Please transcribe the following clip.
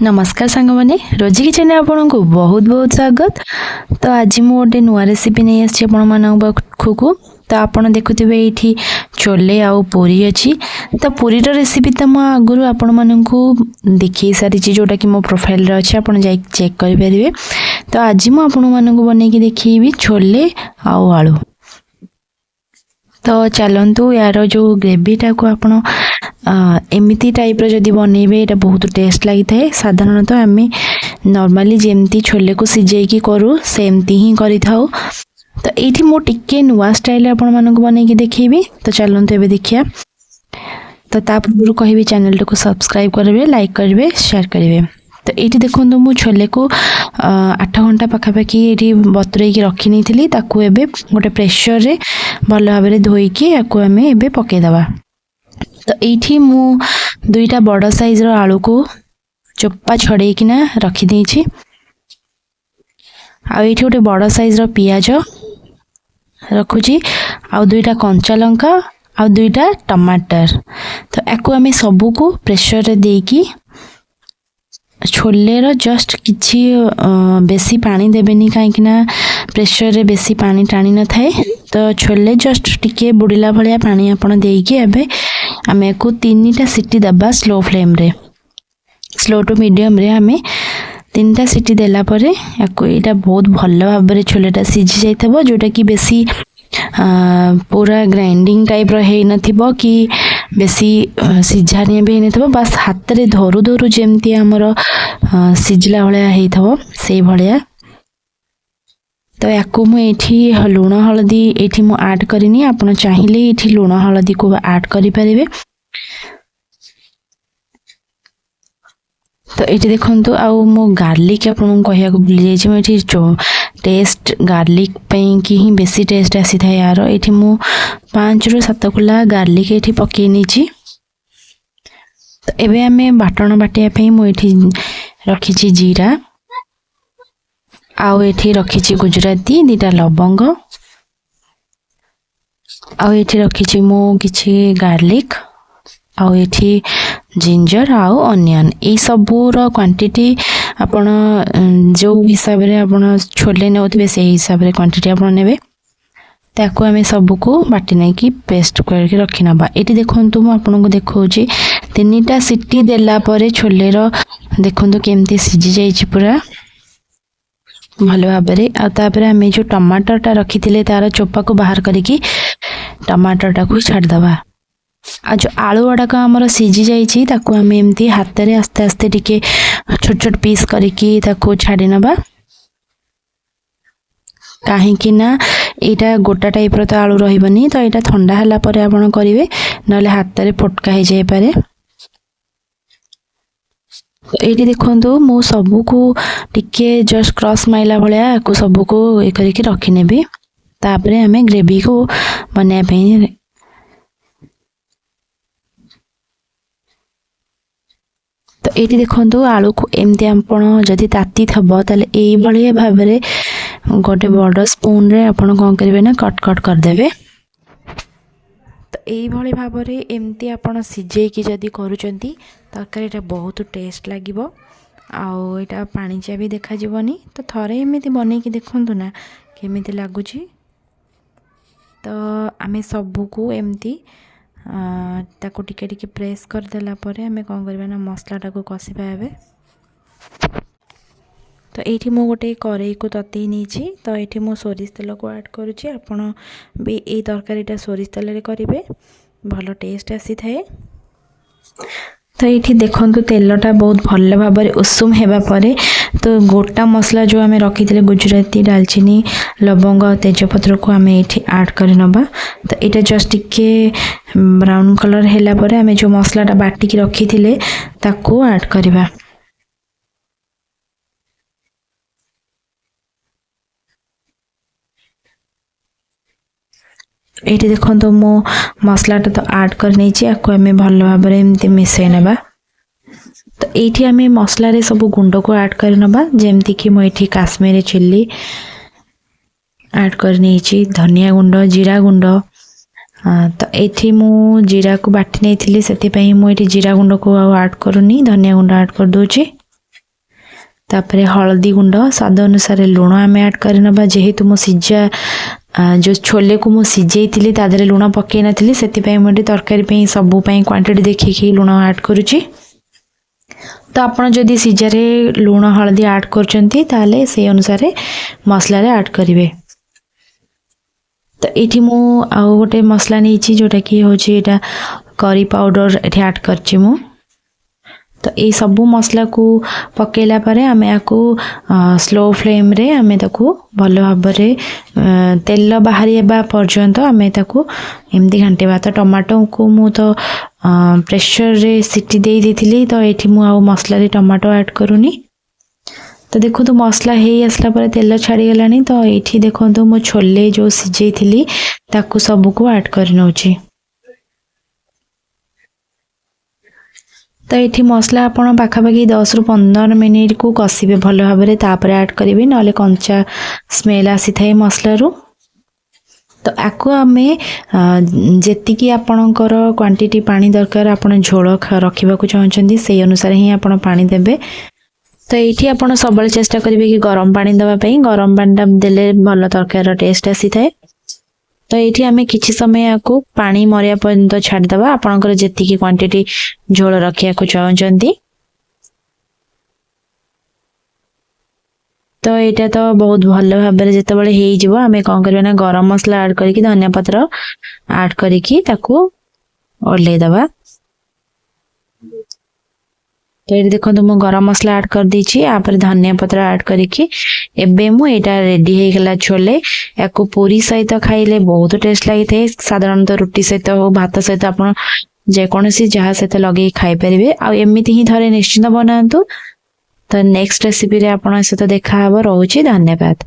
नमस्कार सांग मैंने रोजी किचन में आपन को बहुत बहुत स्वागत। तो आज मु गोटे नुआ रेसिपी नहीं आसी पाखक। तो आपड़ देखुवे ये छोले आउ पूरी अच्छी। तो पूरी रेसिपी तो मुझे आगुरी आपण मानक देखी सारी जोटा कि मो प्रोफाइल अच्छे आप चेक करेंगे। तो आज मुझे बन के देखी छोले आउ आलू। तो चलतु यार जो ग्रेवीटा को आप एमती टाइप जदि बनइबे ये बहुत टेस्ट लगी था। साधारणतः आम नॉर्मली जमती छोले को सिझे करूँ सेमती ही करी थाउ। तो ये मुझे नुआ स्टाइल आपण मानक बन के देखी। तो चलते ए देखिया। तो पूर्व कहि चैनल को सब्सक्राइब करेंगे, लाइक करेंगे, शेयर करेंगे। तो ये देखो मु छोले को 8 घंटा पखापाखि ये बतुरे रखी नहीं गोटे प्रेशर रे भल भाव धोईकी आम ए पकईदबा। तो ये मु 2टा बड़ साइज आलू को चोपा छड़ेकिना रखीदे। आउ गोटे बड़ साइज पियाज रखुची, आउ 2टा कंचा लंका, आउ 2टा टमाटर। तो याकू आम सबू को प्रेशर रे देकी छोलेर जस्ट किछि बेसी पानी देबेनी कहीं प्रेशर रे बेसी पानी टाणी न थाए। तो छोले जस्ट टिके बुड़ीला भलिया पानी आपण देकी एबे आमे को 3टा सीटी दबा स्लो फ्लेम रे, स्लो टू मीडियम रे आमे 3टा सीटी देला परे याकू एटा बहुत भल भाबरे छोलेटा सिझी जाइथबो। जोटा कि बेसी पूरा ग्राइंडिंग टाइप रही नथिबो कि बेसी सिझानिया भी नहीं, बस हाथ रे धरु धरु जेमती हमर सिझला भलिया हेइथबो सेई भलिया। तो याकू मु एठी लुण हलदी एठी मु ऐड करिनी, आपण चाहिले एठी लुण हलदी को ऐड करि परिबे। तो ये देखो आउ मो गार्लिक आपन कहिया को भूली जाई। एठी टेस्ट गार्लिक पई कि ही बेसी टेस्ट आसी था यार। एठी मु 5 ରୁ 7 कुला गार्लिक एठी पकई नीची। तो एबे आमे बाटण बाटिया पई मु एठी रखिची जीरा, आउ एठी रखिची गुजराती 2टा लवंग, आउ एठी रखिची मु किछि गार्लिक, आउ एठी जिंजर आउ अनियन। ये सबूर क्वांटिटी आपण जो हिसाब रे आपण छोले नेउथिबे से हिसाब रे क्वांटिटी आपण नेबे। ताको आमे सब को बाटी नै कि पेस्ट करके रखि नबा। एटी देखंतु मु आपन को देखौची 3टा सीटी देला परे छोले रो देखंतु केमती सिझी जाई छि पूरा भलो भाबरे। आ तापरे आमे जो टमाटर टा रखिथिले तार चोपा को बाहर करिकी टमाटर टा को छाड़ दबा। आ जो आलू गुड़ाक आमर सिझी जाइए ताकू आम एमती हाथ रे आस्ते आस्ते टिके छोट छोट पीस करिकी ताकू छाड़ी नबा। कहीं ना यहाँ गोटा टाइप रो तो आलू रही, तो यहाँ ठंडा होला परे आपण करिवे नले हाथ रे फोटका हो जाए पारे। तो ये देखो मु सबू को टिके जस्ट क्रॉस माइला भाया को सबू को ये करके रखी नेबी। तापरे आमे ग्रेवी को बना पे तो ये देखो आलू को एमती आपण जदि ताती थबो ताले एई भलिया भाबरे गोटे बड़ स्पून रे आपण कोन करिवे ना कट कट कर देबे। तो एई भली भाबरे एमती आपण सिझे कि जदि करूचंती तरकारी एटा बहुत टेस्ट लागिवो। आउ एटा पानी चा भी देखा जीवनी। तो थरे एमती बनै कि देखंतु ना केमिति लागुची। तो आमे सबू को एमती ताको टिके टिके प्रेस कर देला परे हमें कौन करबा ना मसला टाको कसिबा एबे। तो एठी मो गोटे करेई को ततेई नीची। तो एठी मो सोरिष तेल को ऐड करूची। आपण भी ए तरकारीटा सोरिष तेल रे करिवे भलो टेस्ट आसी थाए। तो ये देखो तेलटा बहुत भल भाव में उषुम हेबा परे तो गोटा मसला जो आम रखी थे गुजराती दालचीनी लवंग तेजपत्र को आम ये ऐड कर नबा। तो यहाँ जस्ट टिके ब्राउन कलर हैला परे आम जो मसलाटा बाटिकी रखी थे ताको ऐड करवा। ये देखो तो मो मसलाटा तो ऐड कर नहीं आम भल भाव में मिसई नबा। तो ये आम मसला रे सब गुंड को ऐड कर नबा। जेमती कि मुझे काश्मीरी चिल्ली ऐड कर नहीं धनिया गुंड जीरा गुंड। तो ये मु जीरा को बाटी नहीं थी से मुझे जीरा गुंड को ऐड करूनी धनिया गुंड ऐड कर दूची। तापर हलदी गुंड स्वाद अनुसार लुण आम ऐड करनबा जेहेतु मो सिजा जो छोले को मुझे सिझे तादेह लुण पकई नी से तरकारी सबू क्वांटिटी देखिए लुण ऐड करुच्ची। तो आपड़ जदि सिझारे लुण हलदी ऐड कर से अनुसार मसला ऐड करेंगे। तो ये मु आउ गोटे मसला नहीं जोटा कि हूँ यहाँ करी पाउडर ये ऐड करची मु। तो ये सब मसला को पकेला पारे आम या स्लो फ्लेम रे आम ताकू भल भाव तेल बाहरी पर्यंत आम एमती घांटेबा। तो टमाटो को मु तो प्रेशर रे सीटी दे देथिली तो ये मु आउ मसला रे टमाटो ऐड करूनी। तो देखो तो मसला हे आसला पर तेल छाड़ी गलानी। तो ये देखो तो मो छोले जो सिझे थी ताकू सब को ऐड कर नौची। तो ये मसला आपड़ पाखापाखि 10 रु 15 मिनिट को कषिबे भल भाव में तापर ऐड करेंगे ना कंचा स्मेल आसी थाए मसला रू। तो आपको आम जी आपणकर क्वांटिटी पानी दरकार आप झोल रखा चाहते से अनुसार ही आप पानी देबे। तो ये आप सब चेष्टा करेंगे कि गरम पानी देवाई गरम पानी देले भल तरकार टेस्ट आसी थाए। तो ये आम कि समय या पानी मरिया पर्यंत छाड़देवा आपणकर जी क्वांटिटी झोल रखा चाहते। तो यहाँ तो बहुत भल भाव में जिते हो आम कौन करना गरम मसला ऐड करके धनिया पत्र ऐड करके ओल्लैदबा। तो ये देखो मु गरम मसला ऐड कर देछि आपर धनिया पत्र ऐड करके एबे मु एटा रेडी हे गेला छोले। याको पूरी सहित खाइले बहुत टेस्ट लगी थे। साधारणतः रुटी सहित हो भात सहित आप जेकोसी जहाँ सहित लगे खाई पारे। आ एमती ही थरे निश्चिंत बनातु। तो नेक्स्ट रेसिपी रे आपण सहित देखा हबो। रहूची धन्यवाद।